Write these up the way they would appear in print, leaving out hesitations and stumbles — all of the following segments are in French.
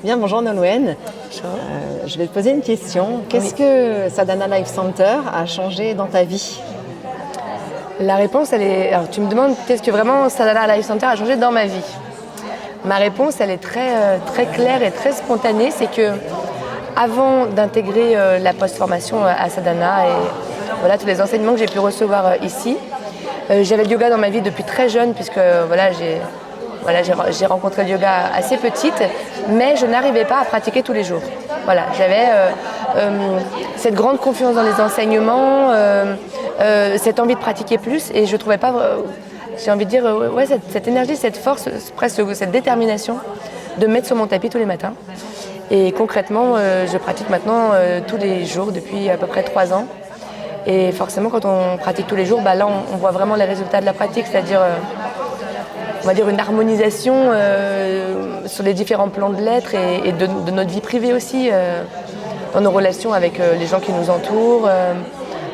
Bien, bonjour Nolwenn. Je vais te poser une question. Qu'est-ce que Sadhana Life Center a changé dans ta vie? La réponse, elle est... Alors, tu me demandes qu'est-ce que vraiment Sadhana Life Center a changé dans ma vie. Ma réponse, elle est très claire et très spontanée. C'est que avant d'intégrer la post-formation à Sadhana et voilà, tous les enseignements que j'ai pu recevoir ici, j'avais le yoga dans ma vie depuis très jeune puisque j'ai rencontré le yoga assez petite, mais je n'arrivais pas à pratiquer tous les jours. Voilà, j'avais cette grande confiance dans les enseignements, cette envie de pratiquer plus, et je ne trouvais pas, j'ai envie de dire, cette énergie, cette force, presque cette détermination de me mettre sur mon tapis tous les matins. Et concrètement, je pratique maintenant tous les jours depuis à peu près 3 ans. Et forcément, quand on pratique tous les jours, là, on voit vraiment les résultats de la pratique, c'est-à-dire on va dire une harmonisation sur les différents plans de l'être et de notre vie privée aussi, dans nos relations avec les gens qui nous entourent,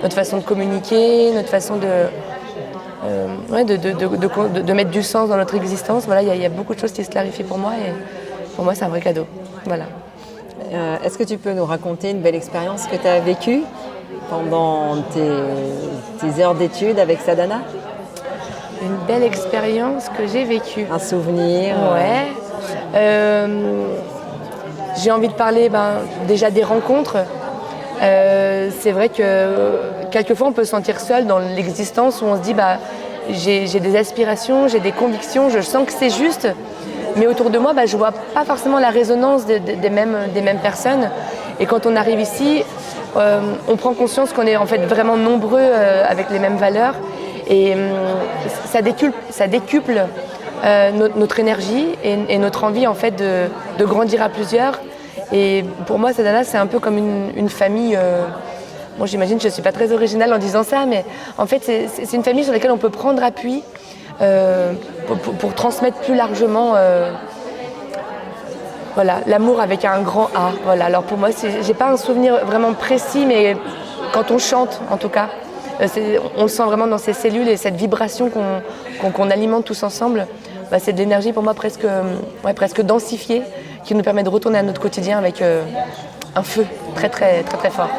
notre façon de communiquer, notre façon de mettre du sens dans notre existence. Voilà, il y a beaucoup de choses qui se clarifient pour moi et pour moi c'est un vrai cadeau. Voilà. Est-ce que tu peux nous raconter une belle expérience que tu as vécue pendant tes heures d'études avec Sadhana? Une belle expérience que j'ai vécue. Un souvenir? Ouais. J'ai envie de parler déjà des rencontres. C'est vrai que quelquefois on peut se sentir seul dans l'existence où on se dit j'ai des aspirations, j'ai des convictions, je sens que c'est juste, mais autour de moi je vois pas forcément la résonance des mêmes personnes. Et quand on arrive ici, on prend conscience qu'on est en fait vraiment nombreux avec les mêmes valeurs. Et ça décuple notre énergie et notre envie en fait de grandir à plusieurs. Et pour moi, Sadhana, c'est un peu comme une famille. Bon, j'imagine que je ne suis pas très originale en disant ça, mais en fait, c'est une famille sur laquelle on peut prendre appui pour transmettre plus largement l'amour avec un grand A. Voilà. Alors pour moi, j'ai pas un souvenir vraiment précis, mais quand on chante, en tout cas, on le sent vraiment dans ces cellules et cette vibration qu'on alimente tous ensemble. C'est de l'énergie pour moi presque densifiée qui nous permet de retourner à notre quotidien avec un feu très très très très fort.